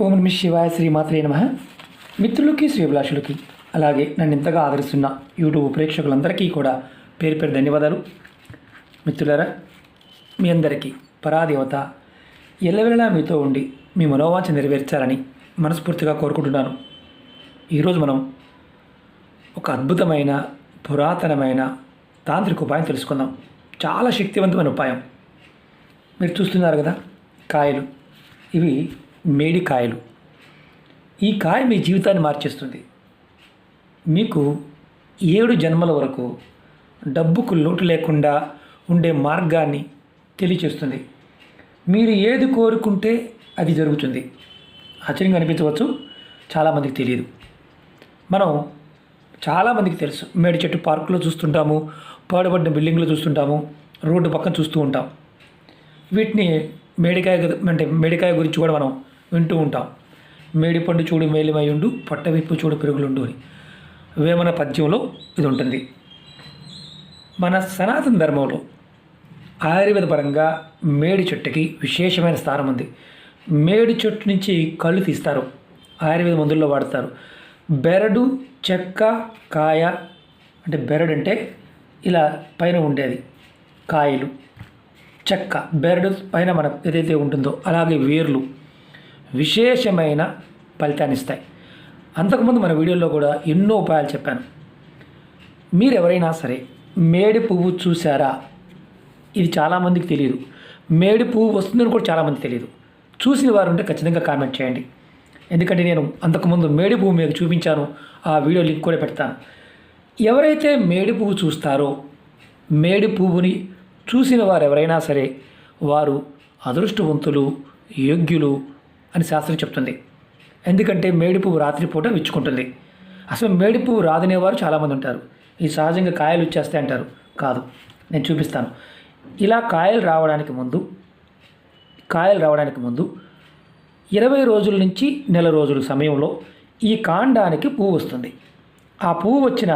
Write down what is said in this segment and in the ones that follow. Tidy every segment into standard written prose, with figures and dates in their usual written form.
ఓం నమః శివాయ శ్రీమాత్రే నమః. మిత్రులకి శ్రీభిలాషులకి అలాగే నన్ను ఇంతగా ఆదరిస్తున్న యూట్యూబ్ ప్రేక్షకులందరికీ కూడా పేరు పేరు ధన్యవాదాలు. మిత్రులారా, మీ అందరికీ పరాదేవత ఎల్లవెల్లలా మీతో ఉండి మీ మనోవాంఛ నెరవేర్చాలని మనస్ఫూర్తిగా కోరుకుంటున్నాను. ఈరోజు మనం ఒక అద్భుతమైన పురాతనమైన తాంత్రిక ఉపాయం తెలుసుకుందాం. చాలా శక్తివంతమైన ఉపాయం. మీరు చూస్తున్నారు కదా, కాయలు. ఇవి మేడి కాయలు. ఈ కాయ మీ జీవితాన్ని మార్చేస్తుంది. మీకు 7 జన్మల వరకు డబ్బుకు లోటు లేకుండా ఉండే మార్గాన్ని తెలియచేస్తుంది. మీరు ఏది కోరుకుంటే అది జరుగుతుంది. ఆశ్చర్యంగా అనిపించవచ్చు, చాలామందికి తెలియదు. మనం చాలామందికి తెలుసు, మేడి చెట్టు పార్కులో చూస్తుంటాము, పాడుబడిన బిల్డింగ్లో చూస్తుంటాము, రోడ్డు పక్కన చూస్తూ ఉంటాం. వీటిని మేడికాయ గురించి కూడా మనం వింటూ ఉంటాం. మేడి పండు చూడు మేలిమయుండు, పట్టవిప్పు చూడు పెరుగులుండు అని వేమన పద్యంలో ఇది ఉంటుంది. మన సనాతన ధర్మంలో ఆయుర్వేద పరంగా మేడి చెట్టుకి విశేషమైన స్థానం ఉంది. మేడి చెట్టు నుంచి కళ్ళు తీస్తారు, ఆయుర్వేద మందుల్లో వాడతారు. బెరడు, చెక్క, కాయ. అంటే బెరడు అంటే ఇలా పైన ఉండేది కాయలు, చెక్క, బెరడు పైన మన ఏదైతే ఉంటుందో అలాగే వేర్లు విశేషమైన ఫలితాన్ని ఇస్తాయి. అంతకుముందు మన వీడియోలో కూడా ఎన్నో ఉపాయాలు చెప్పాను. మీరు ఎవరైనా సరే మేడి పువ్వు చూసారా? ఇది చాలామందికి తెలియదు. మేడి పువ్వు వస్తుందని కూడా చాలామంది తెలియదు. చూసిన వారు ఉంటే ఖచ్చితంగా కామెంట్ చేయండి. ఎందుకంటే నేను అంతకుముందు మేడి పువ్వు మీకు చూపించాను, ఆ వీడియో లింక్ కూడా పెడతాను. ఎవరైతే మేడి పువ్వు చూస్తారో, మేడి పువ్వుని చూసిన వారు ఎవరైనా సరే వారు అదృష్టవంతులు, యోగ్యులు అని శాస్త్రం చెప్తుంది. ఎందుకంటే మేడి పువ్వు రాత్రిపూట విచ్చుకుంటుంది. అసలు మేడి పువ్వు రాదనేవారు చాలామంది ఉంటారు. ఈ సహజంగా కాయలు వచ్చేస్తాయి అంటారు. కాదు, నేను చూపిస్తాను. ఇలా కాయలు రావడానికి ముందు 20 రోజుల నుంచి నెల రోజుల సమయంలో ఈ కాండానికి పువ్వు వస్తుంది. ఆ పువ్వు వచ్చిన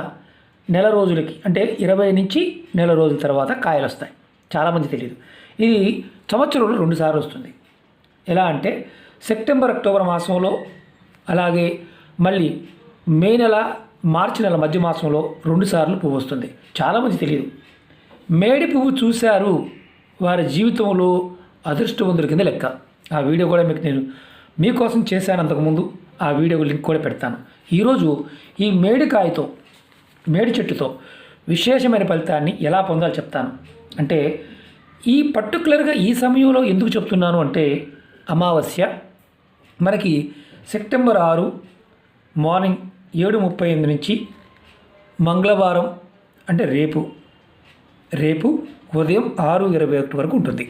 నెల రోజులకి, అంటే 20 నుంచి నెల రోజుల తర్వాత కాయలు వస్తాయి. చాలామంది తెలియదు. ఇది సంవత్సరంలో 2 సార్లు వస్తుంది. ఎలా అంటే సెప్టెంబర్, అక్టోబర్ మాసంలో, అలాగే మళ్ళీ మే నెల, మార్చి నెల మధ్య మాసంలో 2 సార్లు పువ్వు వస్తుంది. చాలామంది తెలియదు. మేడి పువ్వు చూశారు, వారి జీవితంలో అదృష్టవంతుల కింద లెక్క. ఆ వీడియో కూడా నేను మీకోసం చేశాను అంతకుముందు. ఆ వీడియో లింక్ కూడా పెడతాను. ఈరోజు ఈ మేడి చెట్టుతో విశేషమైన ఫలితాన్ని ఎలా పొందాలో చెప్తాను. అంటే ఈ పర్టికులర్గా ఈ సమయంలో ఎందుకు చెప్తున్నాను అంటే, అమావాస్య మనకి సెప్టెంబర్ 6 మార్నింగ్ 7:38 నుంచి మంగళవారం అంటే రేపు ఉదయం 6:21 వరకు ఉంటుంది.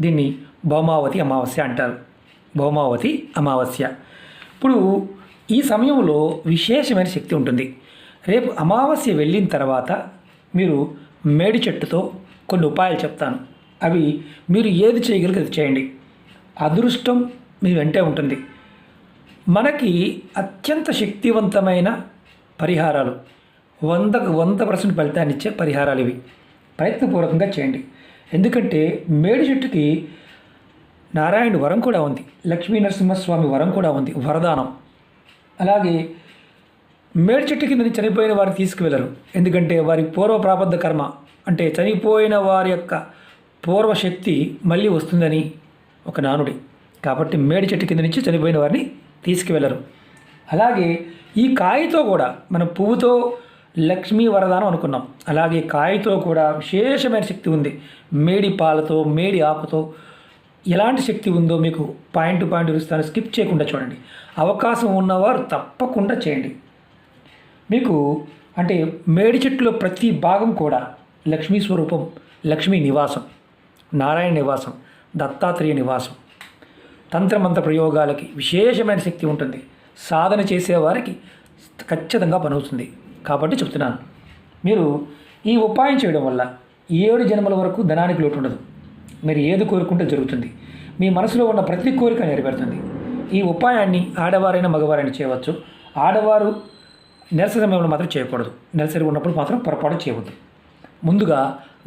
దీన్ని భౌమావతి అమావాస్య అంటారు. భౌమావతి అమావాస్య. ఇప్పుడు ఈ సమయంలో విశేషమైన శక్తి ఉంటుంది. రేపు అమావాస్య వెళ్ళిన తర్వాత మీరు మేడి చెట్టుతో కొన్ని ఉపాయాలు చెప్తాను. అవి మీరు ఏది చేయగలిగితే చేయండి. అదృష్టం మీ వెంటే ఉంటుంది. మనకి అత్యంత శక్తివంతమైన పరిహారాలు, 100% ఫలితాన్ని ఇచ్చే పరిహారాలు ఇవి. ప్రయత్నపూర్వకంగా చేయండి. ఎందుకంటే మేడి చెట్టుకి నారాయణుడి వరం కూడా ఉంది, లక్ష్మీ నరసింహస్వామి వరం కూడా ఉంది, వరదానం. అలాగే మేడి చెట్టు కింద చనిపోయిన వారిని తీసుకువెళ్ళరు. ఎందుకంటే వారి పూర్వ ప్రాబద్ధ కర్మ, అంటే చనిపోయిన వారి యొక్క పూర్వశక్తి మళ్ళీ వస్తుందని ఒక నానుడి. కాబట్టి మేడి చెట్టు కింద నుంచి చనిపోయిన వారిని తీసుకువెళ్ళరు. అలాగే ఈ కాయతో కూడా, మనం పువ్వుతో లక్ష్మీ వరదానం అనుకున్నాం, అలాగే కాయతో కూడా విశేషమైన శక్తి ఉంది. మేడి పాలతో, మేడి ఆకుతో ఎలాంటి శక్తి ఉందో మీకు పాయింట్ ఇస్తాను. స్కిప్ చేయకుండా చూడండి. అవకాశం ఉన్నవారు తప్పకుండా చేయండి. మీకు అంటే మేడి చెట్టులో ప్రతి భాగం కూడా లక్ష్మీ స్వరూపం, లక్ష్మీ నివాసం, నారాయణ నివాసం, దత్తాత్రేయ నివాసం. తంత్రమంత్ర ప్రయోగాలకి విశేషమైన శక్తి ఉంటుంది. సాధన చేసేవారికి ఖచ్చితంగా పనవుతుంది. కాబట్టి చెప్తున్నాను, మీరు ఈ ఉపాయం చేయడం వల్ల 7 జన్మల వరకు ధనానికి లోటు ఉండదు. మీరు ఏది కోరుకుంటే జరుగుతుంది. మీ మనసులో ఉన్న ప్రతి కోరిక నెరవేరుతుంది. ఈ ఉపాయాన్ని ఆడవారైనా మగవారైనా చేయవచ్చు. ఆడవారు నెలసరి సమయంలో మాత్రం చేయకూడదు. నెలసరి ఉన్నప్పుడు మాత్రం పొరపాటు చేయవద్దు. ముందుగా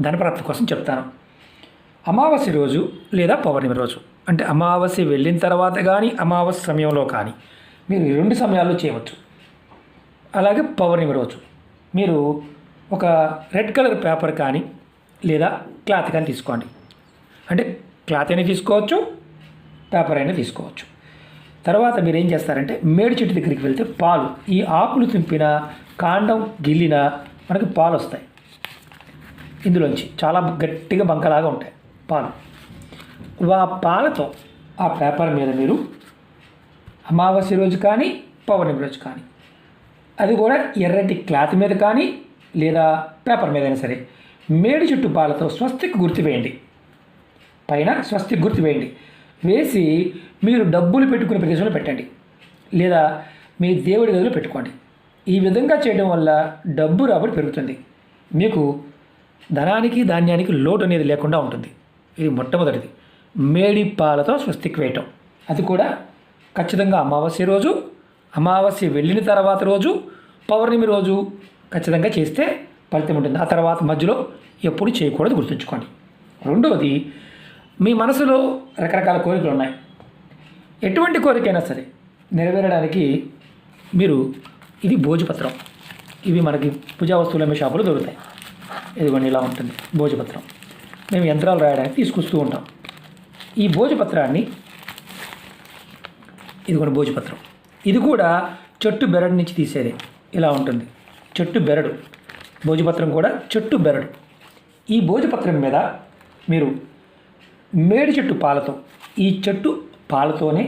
ధనప్రాప్తి కోసం చెప్తాను. అమావాస్య రోజు లేదా పౌర్ణమి రోజు అంటే అమావాస్య వెళ్ళిన తర్వాత కానీ అమావాస్య సమయంలో కానీ మీరు ఈ 2 సమయాల్లో చేయవచ్చు. అలాగే పౌర్ణమి రోజు మీరు ఒక రెడ్ కలర్ పేపర్ కానీ లేదా క్లాత్ కానీ తీసుకోండి. అంటే క్లాత్ అయినా తీసుకోవచ్చు, పేపర్ అయినా తీసుకోవచ్చు. తర్వాత మీరు ఏం చేస్తారంటే మేడి చెట్టు దగ్గరికి వెళ్తే పాలు, ఈ ఆకులు తెంపిన కాండం గిల్లిన మనకి పాలు వస్తాయి. ఇందులోంచి చాలా గట్టిగా బంకలాగా ఉంటాయి పాలు. ఆ పాలతో ఆ పేపర్ మీద మీరు అమావాస్య రోజు కానీ పౌర్ణమి రోజు కానీ, అది కూడా ఎర్రటి క్లాత్ మీద కానీ లేదా పేపర్ మీద అయినా సరే, మేడి చెట్టు పాలతో స్వస్తిక్ గుర్తు వేయండి. పైన స్వస్తిక్ గుర్తు వేయండి. వేసి మీరు డబ్బులు పెట్టుకునే ప్రదేశంలో పెట్టండి లేదా మీ దేవుడి గదిలో పెట్టుకోండి. ఈ విధంగా చేయడం వల్ల డబ్బు రాబడి పెరుగుతుంది. మీకు ధనానికి ధాన్యానికి లోటు అనేది లేకుండా ఉంటుంది. ఇది మొట్టమొదటిది, మేడి పాలతో స్వస్తిక్ వేయటం. అది కూడా ఖచ్చితంగా అమావాస్య రోజు, అమావాస్య వెళ్ళిన తర్వాత రోజు, పౌర్ణమి రోజు ఖచ్చితంగా చేస్తే ఫలితం ఉంటుంది. ఆ తర్వాత మధ్యలో ఎప్పుడు చేయకూడదు, గుర్తుంచుకోండి. రెండవది, మీ మనసులో రకరకాల కోరికలు ఉన్నాయి. ఎటువంటి కోరికైనా సరే నెరవేరడానికి మీరు, ఇది భోజపత్రం. ఇవి మనకి పూజా వస్తువులు అమ్మే షాపులో దొరుకుతాయి. ఇదిగోండి ఇలా ఉంటుంది భోజపత్రం. మేము యంత్రాలు రాయడానికి తీసుకొస్తూ ఉంటాం. ఈ భోజపత్రాన్ని, ఇదిగోండి భోజపత్రం, ఇది కూడా చెట్టు బెరడు నుంచి తీసేది. ఇలా ఉంటుంది చెట్టు బెరడు. భోజపత్రం కూడా చెట్టు బెరడు. ఈ భోజపత్రం మీద మీరు మేడి చెట్టు పాలతో, ఈ చెట్టు పాలతోనే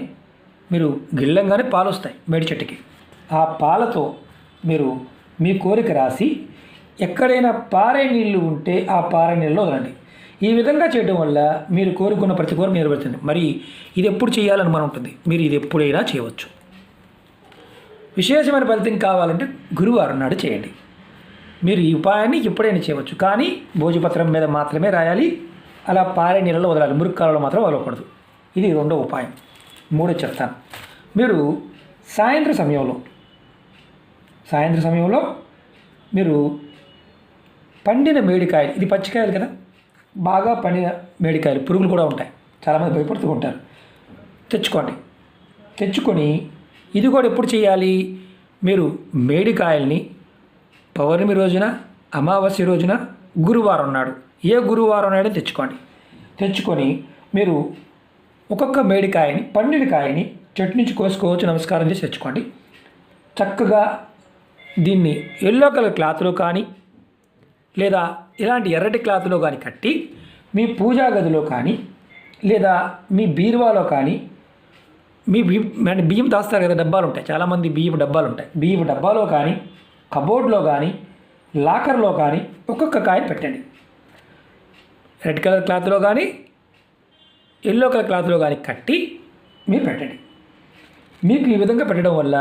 మీరు గిల్లంగానే పాలు వస్తాయి మేడి చెట్టుకి. ఆ పాలతో మీరు మీ కోరిక రాసి ఎక్కడైనా పారే నీళ్ళు ఉంటే ఆ పారే నీళ్ళలో వదలండి. ఈ విధంగా చేయడం వల్ల మీరు కోరుకున్న ప్రతి కోరిక నెరవేరుతుంది. మరి ఇది ఎప్పుడు చేయాలని మనం ఉంటుంది, మీరు ఇది ఎప్పుడైనా చేయవచ్చు. విశేషమైన ఫలితం కావాలంటే గురువారం నాడు చేయండి. మీరు ఈ ఉపాయాన్ని ఎప్పుడైనా చేయవచ్చు, కానీ భోజపత్రం మీద మాత్రమే రాయాలి. అలా పారే నీళ్ళలో వదలాలి, మురికి కాలంలో మాత్రం వదలకూడదు. ఇది రెండో ఉపాయం. మూడో చెప్తాను. మీరు సాయంత్రం సమయంలో మీరు పండిన మేడికాయలు, ఇది పచ్చికాయలు కదా, బాగా పండిన మేడికాయలు, పురుగులు కూడా ఉంటాయి, చాలామంది భయపడుతూ ఉంటారు, తెచ్చుకొని ఇది కూడా ఎప్పుడు చేయాలి, మీరు మేడికాయల్ని పౌర్ణమి రోజున, అమావాస్య రోజున, గురువారం నాడు, ఏ గురువారం నాడు తెచ్చుకొని మీరు ఒక్కొక్క మేడికాయని, పండిన కాయని చెట్టు నుంచి కోసుకోవచ్చు, నమస్కారం చేసి తెచ్చుకోండి. చక్కగా దీన్ని ఎల్లో కలర్ క్లాత్లో కానీ లేదా ఇలాంటి ఎర్రటి క్లాత్లో కానీ కట్టి మీ పూజా గదిలో కానీ లేదా మీ బీరువాలో కానీ, మీ బియ్యం దాస్తారు కదా డబ్బాలు ఉంటాయి, చాలామంది బియ్యం డబ్బాలు ఉంటాయి, బియ్యం డబ్బాలో కానీ, కబోర్డ్లో కానీ, లాకర్లో కానీ ఒక్కొక్క కాయని పెట్టండి. రెడ్ కలర్ క్లాత్లో కానీ ఎల్లో కలర్ క్లాత్లో కానీ కట్టి మీరు పెట్టండి. మీకు ఈ విధంగా పెట్టడం వల్ల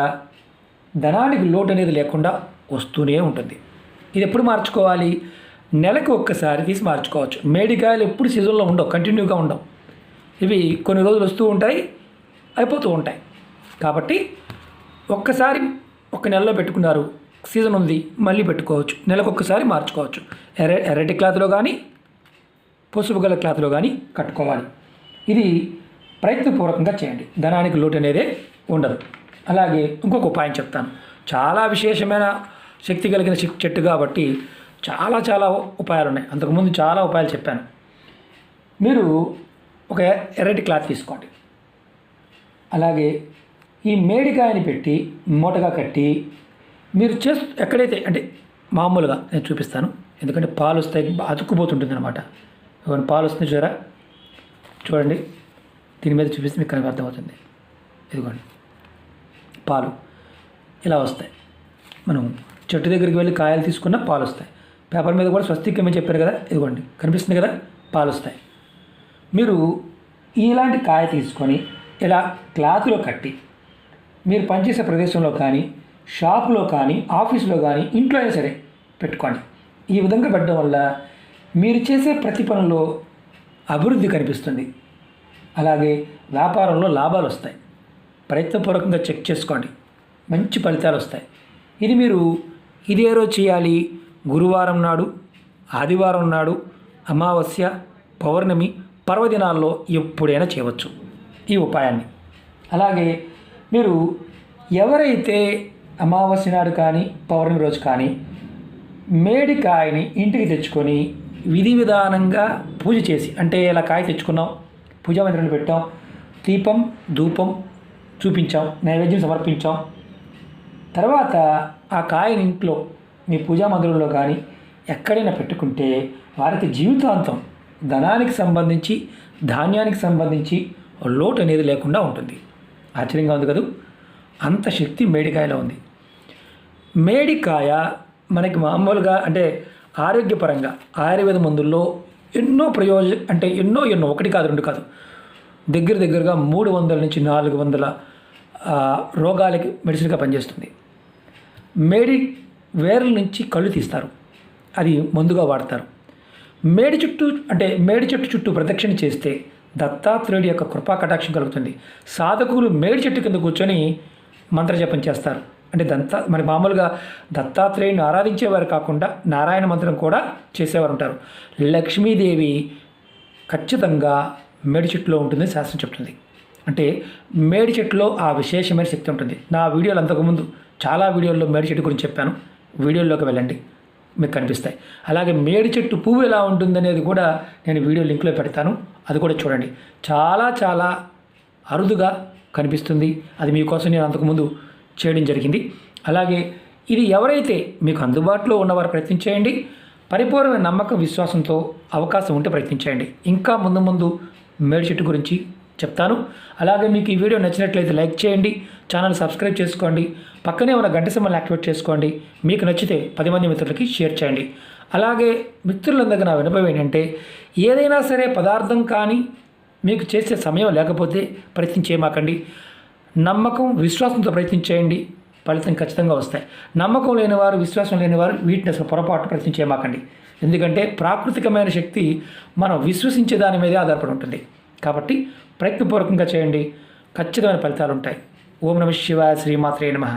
ధనానికి లోటు అనేది లేకుండా వస్తూనే ఉంటుంది. ఇది ఎప్పుడు మార్చుకోవాలి, నెలకు ఒక్కసారి తీసి మార్చుకోవచ్చు. మేడికాయలు ఎప్పుడు సీజన్లో ఉండవు, కంటిన్యూగా ఉండవు. ఇవి కొన్ని రోజులు వస్తూ ఉంటాయి, అయిపోతూ ఉంటాయి. కాబట్టి ఒక్కసారి ఒక నెలలో పెట్టుకున్నారు, సీజన్ ఉంది, మళ్ళీ పెట్టుకోవచ్చు. నెలకు ఒక్కసారి మార్చుకోవచ్చు. ఎర్రటి క్లాత్లో కానీ పసుపు గల క్లాత్లో కానీ కట్టుకోవాలి. ఇది ప్రయత్నపూర్వకంగా చేయండి, ధనానికి లోటు అనేదే ఉండదు. అలాగే ఇంకొక ఉపాయం చెప్తాను. చాలా విశేషమైన శక్తి కలిగిన చెట్టు కాబట్టి చాలా ఉపాయాలు ఉన్నాయి. అంతకుముందు చాలా ఉపాయాలు చెప్పాను. మీరు ఒక ఎర్రటి క్లాత్ తీసుకోండి. అలాగే ఈ మేడికాయని పెట్టి మూటగా కట్టి మీరు ఎక్కడైతే, అంటే మామూలుగా నేను చూపిస్తాను, ఎందుకంటే పాలు వస్తాయి, అతుక్కుపోతుంటుంది అనమాట. పాలు వస్తుంది చూడండి, దీని మీద చూపిస్తే మీకు కనుక అర్థమవుతుంది. ఇదిగోండి పాలు ఇలా వస్తాయి. మనం చెట్టు దగ్గరికి వెళ్ళి కాయలు తీసుకున్న పాలు వస్తాయి. పేపర్ మీద కూడా స్వస్తిక్ ఏమని చెప్పారు కదా, ఇదిగోండి కనిపిస్తుంది కదా, పాలు వస్తాయి. మీరు ఇలాంటి కాయ తీసుకొని ఇలా క్లాత్లో కట్టి మీరు పనిచేసే ప్రదేశంలో కానీ, షాపులో కానీ, ఆఫీసులో కానీ, ఇంట్లో అయినా సరే పెట్టుకోండి. ఈ విధంగా పెట్టడం వల్ల మీరు చేసే ప్రతి పనుల్లో అభివృద్ధి కనిపిస్తుంది. అలాగే వ్యాపారంలో లాభాలు వస్తాయి. ప్రయత్నపూర్వకంగా చెక్ చేసుకోండి, మంచి ఫలితాలు వస్తాయి. ఇది మీరు ఇదే రోజు చేయాలి, గురువారం నాడు, ఆదివారం నాడు, అమావాస్య, పౌర్ణమి, పర్వదినాల్లో ఎప్పుడైనా చేయవచ్చు. ఈ ఉపాయాన్ని. అలాగే మీరు ఎవరైతే అమావాస్య నాడు కానీ పౌర్ణమి రోజు కానీ మేడికాయని ఇంటికి తెచ్చుకొని విధి విధానంగా పూజ చేసి, అంటే ఇలా కాయ తెచ్చుకున్నాం, పూజా మందిరంలో పెట్టాం, దీపం ధూపం చూపించాం, నైవేద్యం సమర్పించాం, తర్వాత ఆ కాయని ఇంట్లో మీ పూజా మందిరంలో కానీ ఎక్కడైనా పెట్టుకుంటే వారికి జీవితాంతం ధనానికి సంబంధించి ధాన్యానికి సంబంధించి లోటు అనేది లేకుండా ఉంటుంది. ఆశ్చర్యంగా ఉంది కదా, అంత శక్తి మేడికాయలో ఉంది. మేడికాయ మనకి మామూలుగా అంటే ఆరోగ్యపరంగా ఆయుర్వేద మందుల్లో ఎన్నో అంటే ఎన్నో ఒకటి కాదు రెండు కాదు, దగ్గరగా 300 నుంచి 400 రోగాలకి మెడిసిన్గా పనిచేస్తుంది. మేడి వేర్ల నుంచి కళ్ళు తీస్తారు, అది మందుగా వాడతారు. మేడి చెట్టు చుట్టూ ప్రదక్షిణ చేస్తే దత్తాత్రేయుడి యొక్క కృపా కటాక్షం కలుగుతుంది. సాధకులు మేడి చెట్టు కింద కూర్చొని మంత్రజపం చేస్తారు. అంటే మరి మామూలుగా దత్తాత్రేయుని ఆరాధించేవారు కాకుండా నారాయణ మంత్రం కూడా చేసేవారు ఉంటారు. లక్ష్మీదేవి ఖచ్చితంగా మేడి చెట్టులో ఉంటుందని శాస్త్రం చెప్తుంది. అంటే మేడి చెట్టులో ఆ విశేషమైన శక్తి ఉంటుంది. నా వీడియోలు అంతకుముందు చాలా వీడియోల్లో మేడి చెట్టు గురించి చెప్పాను, వీడియోల్లోకి వెళ్ళండి, మీకు కనిపిస్తాయి. అలాగే మేడి చెట్టు పువ్వు ఎలా ఉంటుందనేది కూడా నేను వీడియో లింక్లో పెడతాను, అది కూడా చూడండి. చాలా అరుదుగా కనిపిస్తుంది. అది మీకోసం నేను అంతకుముందు చేయడం జరిగింది. అలాగే ఇది ఎవరైతే మీకు అందుబాటులో ఉన్నవారు ప్రయత్నించేయండి. పరిపూర్ణమైన నమ్మకం విశ్వాసంతో అవకాశం ఉంటే ప్రయత్నించేయండి. ఇంకా ముందు మేడి చెట్టు గురించి చెప్తాను. అలాగే మీకు ఈ వీడియో నచ్చినట్లయితే లైక్ చేయండి, ఛానల్ సబ్స్క్రైబ్ చేసుకోండి, పక్కనే ఉన్న గంట సింబల్ని యాక్టివేట్ చేసుకోండి. మీకు నచ్చితే 10 మంది మిత్రులకి షేర్ చేయండి. అలాగే మిత్రులందరికీ నా వినపం ఏంటంటే, ఏదైనా సరే పదార్థం కానీ మీకు చేసే సమయం లేకపోతే ప్రయత్నించేయమాకండి. నమ్మకం విశ్వాసంతో ప్రయత్నించేయండి, ఫలితం ఖచ్చితంగా వస్తాయి. నమ్మకం లేనివారు, విశ్వాసం లేనివారు వీటిని అసలు పొరపాటు ప్రయత్నించేయమాకండి. ఎందుకంటే ప్రాకృతికమైన శక్తి మనం విశ్వసించే దాని మీదే ఆధారపడి ఉంటుంది. కాబట్టి ప్రయత్నపూర్వకంగా చేయండి, ఖచ్చితమైన ఫలితాలు ఉంటాయి. ఓం నమః శివాయ, శ్రీమాత్రే నమః.